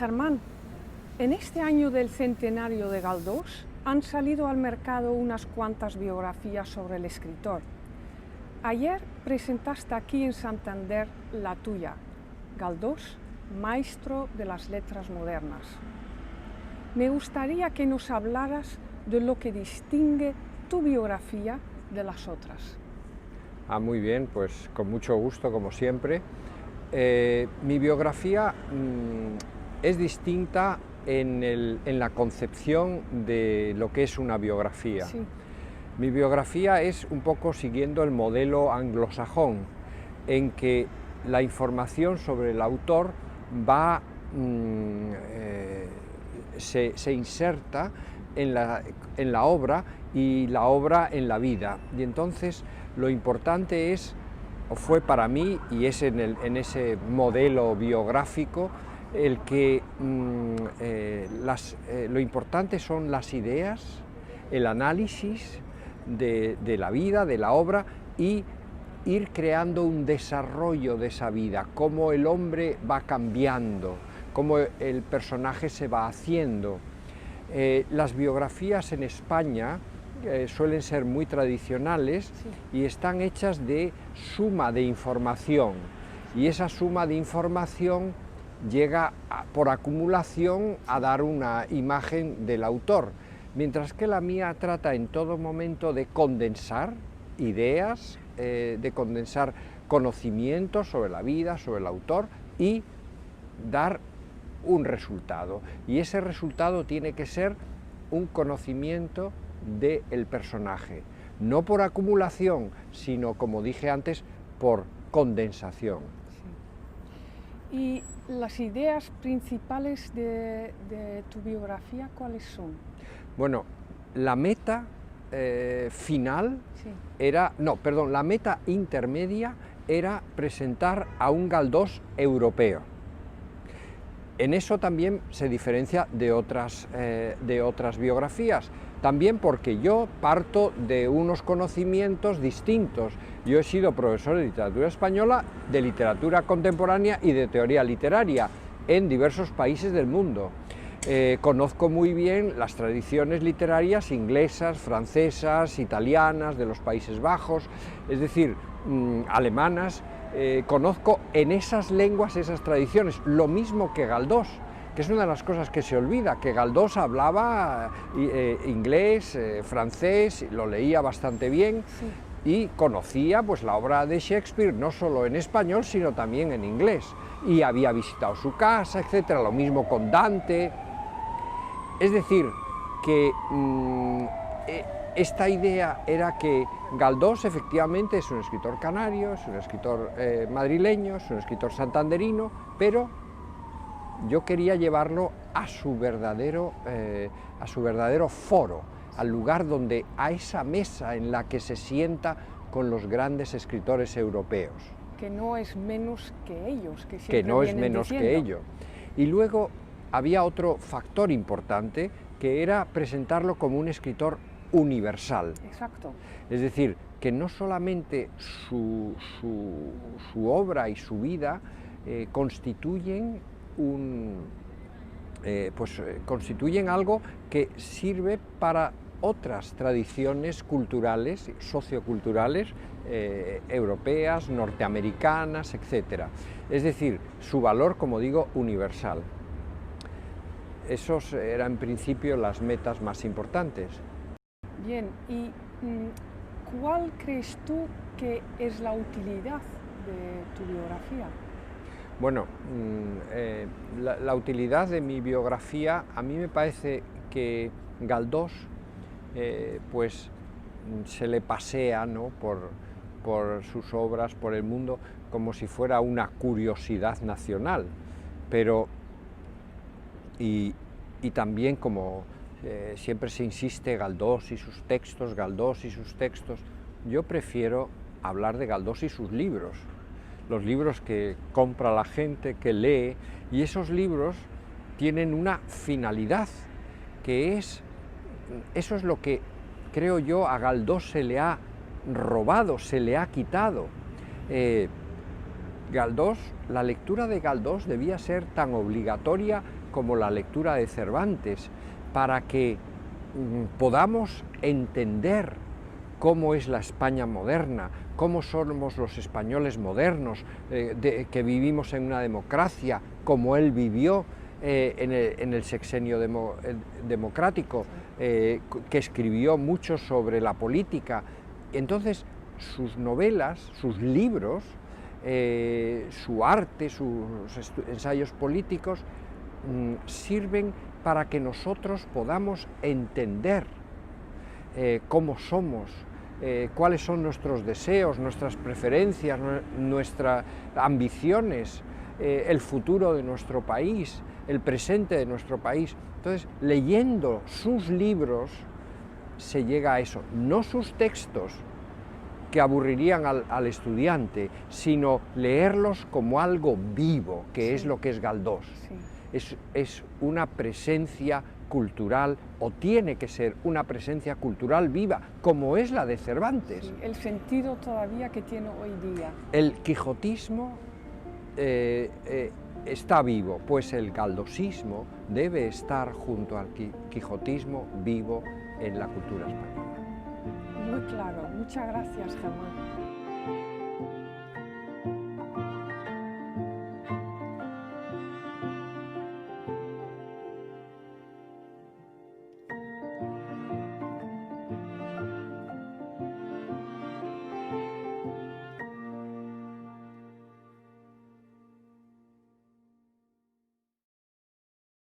Germán, en este año del centenario de Galdós han salido al mercado unas cuantas biografías sobre el escritor. Ayer presentaste aquí en Santander la tuya, Galdós, maestro de las letras modernas. Me gustaría que nos hablaras de lo que distingue tu biografía de las otras. Muy bien, pues con mucho gusto, como siempre. Mi biografía es distinta en la concepción de lo que es una biografía. Sí. Mi biografía es un poco siguiendo el modelo anglosajón, en que la información sobre el autor va, se inserta en la obra y la obra en la vida. Y entonces lo importante es, o fue para mí, y es en ese modelo biográfico, el que lo importante son las ideas, el análisis de la vida, de la obra, y ir creando un desarrollo de esa vida, cómo el hombre va cambiando, cómo el personaje se va haciendo. Las biografías en España suelen ser muy tradicionales, sí, y están hechas de suma de información, y esa suma de información llega por acumulación a dar una imagen del autor, mientras que la mía trata en todo momento de condensar ideas, de condensar conocimientos sobre la vida, sobre el autor, y dar un resultado, y ese resultado tiene que ser un conocimiento del personaje, no por acumulación, sino, como dije antes, por condensación. Sí. ¿Y las ideas principales de tu biografía cuáles son? Bueno, la meta final, sí, era, no, perdón, la meta intermedia era presentar a un Galdós europeo. En eso también se diferencia de otras biografías, también porque yo parto de unos conocimientos distintos. Yo he sido profesor de literatura española, de literatura contemporánea y de teoría literaria en diversos países del mundo. Conozco muy bien las tradiciones literarias inglesas, francesas, italianas, de los Países Bajos, es decir, alemanas. Conozco en esas lenguas esas tradiciones, lo mismo que Galdós, que es una de las cosas que se olvida, que Galdós hablaba inglés, francés, lo leía bastante bien, sí, y conocía pues la obra de Shakespeare no solo en español, sino también en inglés, y había visitado su casa, etcétera, lo mismo con Dante. Es decir, que esta idea era que Galdós efectivamente es un escritor canario, es un escritor madrileño, es un escritor santanderino, pero yo quería llevarlo a su verdadero foro, al lugar donde, a esa mesa en la que se sienta con los grandes escritores europeos. Que no es menos que ellos, que no es menos que ellos. Y luego había otro factor importante, que era presentarlo como un escritor universal. Exacto. Es decir, que no solamente su obra y su vida constituyen constituyen algo que sirve para otras tradiciones culturales, socioculturales, europeas, norteamericanas, etc. Es decir, su valor, como digo, universal. Esos eran en principio las metas más importantes. Bien, ¿y cuál crees tú que es la utilidad de tu biografía? Bueno, la utilidad de mi biografía, a mí me parece que Galdós pues se le pasea, ¿no?, por sus obras, por el mundo, como si fuera una curiosidad nacional, pero y también, como siempre se insiste, Galdós y sus textos, Galdós y sus textos, yo prefiero hablar de Galdós y sus libros, los libros que compra la gente, que lee, y esos libros tienen una finalidad, que es, eso es lo que creo yo a Galdós se le ha robado, se le ha quitado. Galdós, la lectura de Galdós debía ser tan obligatoria como la lectura de Cervantes, para que podamos entender cómo es la España moderna, cómo somos los españoles modernos, que vivimos en una democracia, como él vivió en el sexenio democrático, que escribió mucho sobre la política. Entonces, sus novelas, sus libros, su arte, sus ensayos políticos, sirven para que nosotros podamos entender cómo somos, cuáles son nuestros deseos, nuestras preferencias, nuestras ambiciones, el futuro de nuestro país, el presente de nuestro país. Entonces, leyendo sus libros se llega a eso, no sus textos, que aburrirían al estudiante, sino leerlos como algo vivo, que sí, es lo que es Galdós. Sí. Es una presencia cultural, o tiene que ser una presencia cultural viva, como es la de Cervantes. Sí, el sentido todavía que tiene hoy día. El quijotismo está vivo, pues el galdosismo debe estar junto al quijotismo vivo en la cultura española. Muy claro, muchas gracias, Germán.